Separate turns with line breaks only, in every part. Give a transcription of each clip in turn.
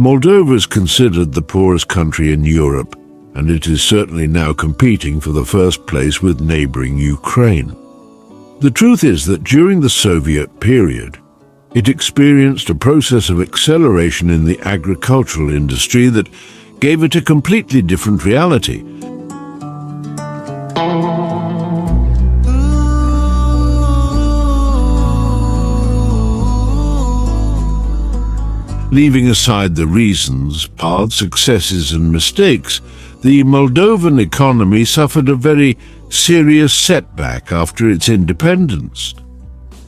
Moldova is considered the poorest country in Europe, and it is certainly now competing for the first place with neighboring Ukraine. The truth is that during the Soviet period, it experienced a process of acceleration in the agricultural industry that gave it a completely different reality. Leaving aside the reasons, paths, successes and mistakes, the Moldovan economy suffered a very serious setback after its independence.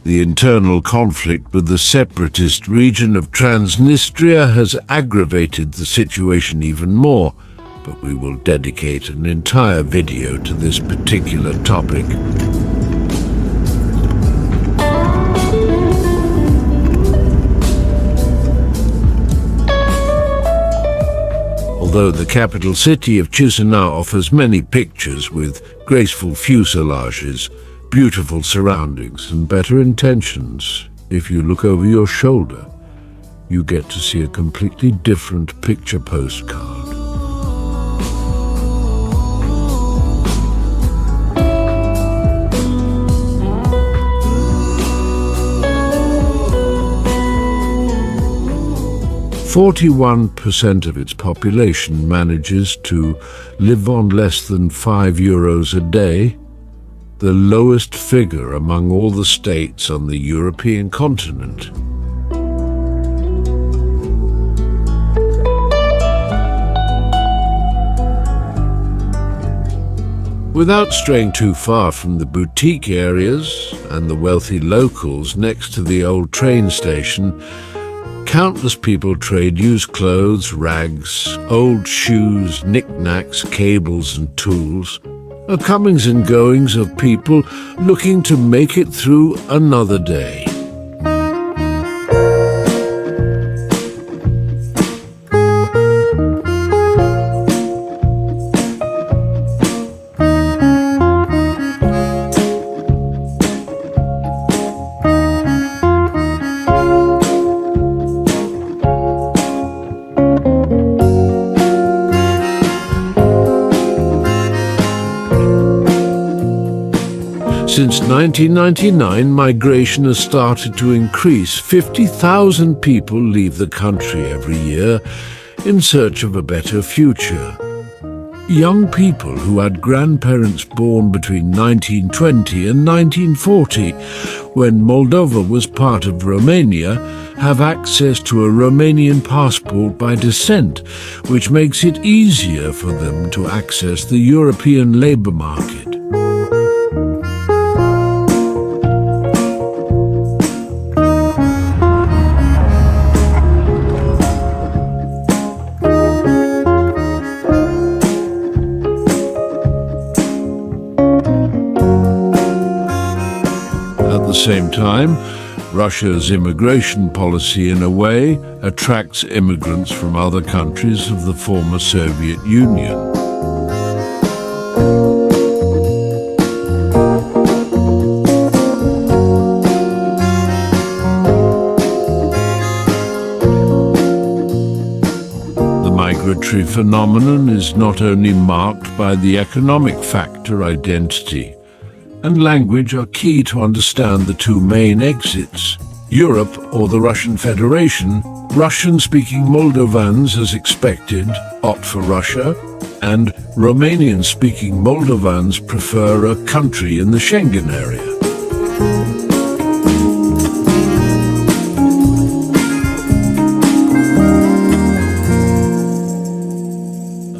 The internal conflict with the separatist region of Transnistria has aggravated the situation even more, but we will dedicate an entire video to this particular topic. Although the capital city of Chisinau offers many pictures with graceful fuselages, beautiful surroundings and better intentions, if you look over your shoulder, you get to see a completely different picture postcard. "41% of its population manages to live on less than €5 a day, the lowest figure among all the states on the European continent. Without straying too far from the boutique areas and the wealthy locals next to the old train station, countless people trade used clothes, rags, old shoes, knickknacks, cables and tools, a comings and goings of people looking to make it through another day. Since 1999, migration has started to increase. 50,000 people leave the country every year in search of a better future. Young people who had grandparents born between 1920 and 1940, when Moldova was part of Romania, have access to a Romanian passport by descent, which makes it easier for them to access the European labour market. At the same time, Russia's immigration policy, in a way, attracts immigrants from other countries of the former Soviet Union. The migratory phenomenon is not only marked by the economic factor identity, and language are key to understand the two main exits. Europe or the Russian Federation, Russian-speaking Moldovans, as expected, opt for Russia, and Romanian-speaking Moldovans prefer a country in the Schengen area.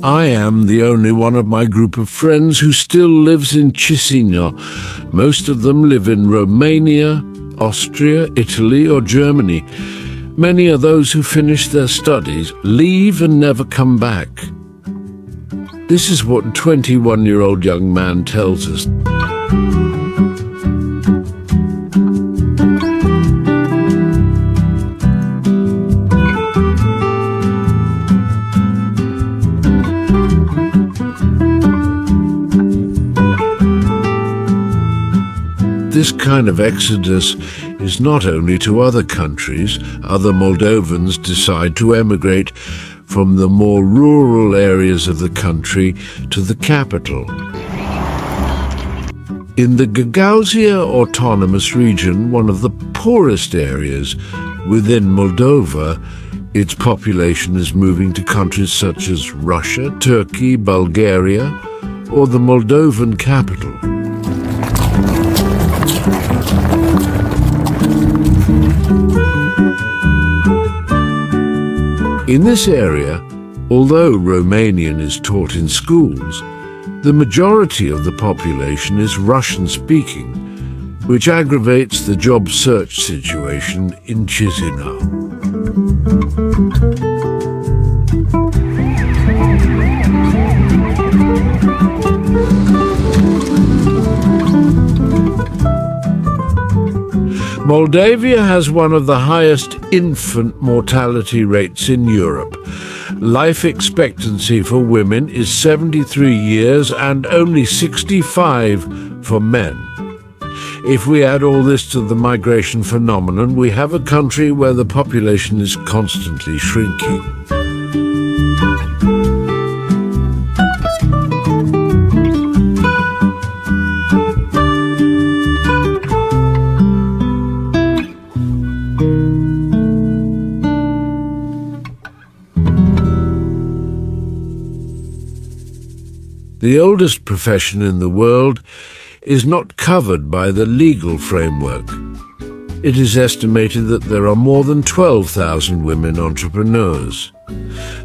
I am the only one of my group of friends who still lives in Chisinau. Most of them live in Romania, Austria, Italy or Germany. Many are those who finish their studies, leave and never come back. This is what a 21-year-old young man tells us. This kind of exodus is not only to other countries. Other Moldovans decide to emigrate from the more rural areas of the country to the capital. In the Gagauzia Autonomous Region, one of the poorest areas within Moldova, its population is moving to countries such as Russia, Turkey, Bulgaria, or the Moldovan capital. In this area, although Romanian is taught in schools, the majority of the population is Russian-speaking, which aggravates the job search situation in Chisinau. Moldavia has one of the highest infant mortality rates in Europe. Life expectancy for women is 73 years and only 65 for men. If we add all this to the migration phenomenon, we have a country where the population is constantly shrinking. The oldest profession in the world is not covered by the legal framework. It is estimated that there are more than 12,000 women entrepreneurs.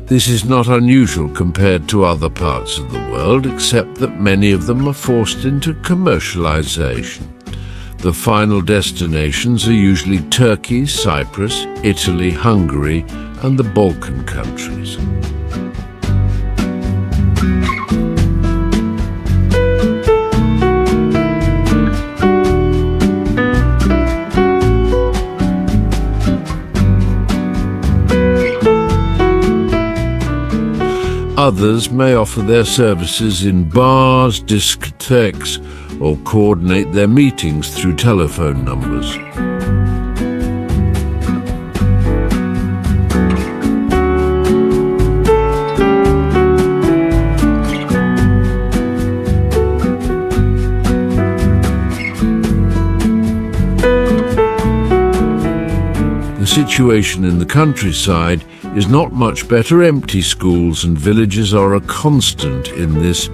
This is not unusual compared to other parts of the world, except that many of them are forced into commercialization. The final destinations are usually Turkey, Cyprus, Italy, Hungary, and the Balkan countries. Others may offer their services in bars, discotheques, or coordinate their meetings through telephone numbers. The situation in the countryside is not much better. Empty schools and villages are a constant in this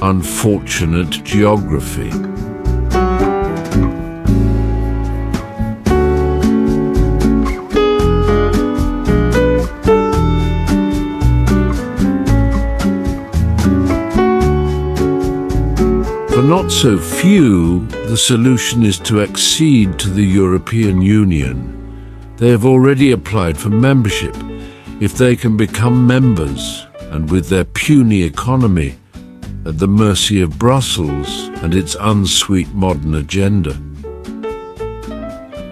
unfortunate geography. For not so few, the solution is to accede to the European Union. They have already applied for membership. If they can become members, and with their puny economy, at the mercy of Brussels and its unsweet modern agenda.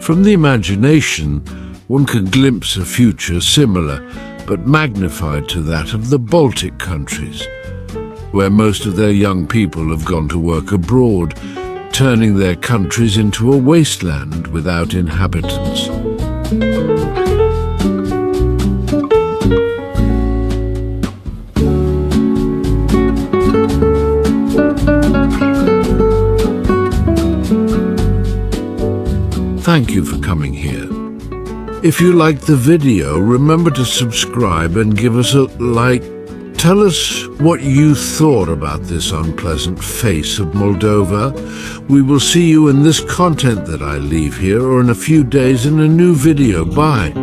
From the imagination, one can glimpse a future similar, but magnified to that of the Baltic countries, where most of their young people have gone to work abroad, turning their countries into a wasteland without inhabitants. Thank you for coming here. If you liked the video, remember to subscribe and give us a like. Tell us what you thought about this unpleasant face of Moldova. We will see you in this content that I leave here or in a few days in a new video. Bye.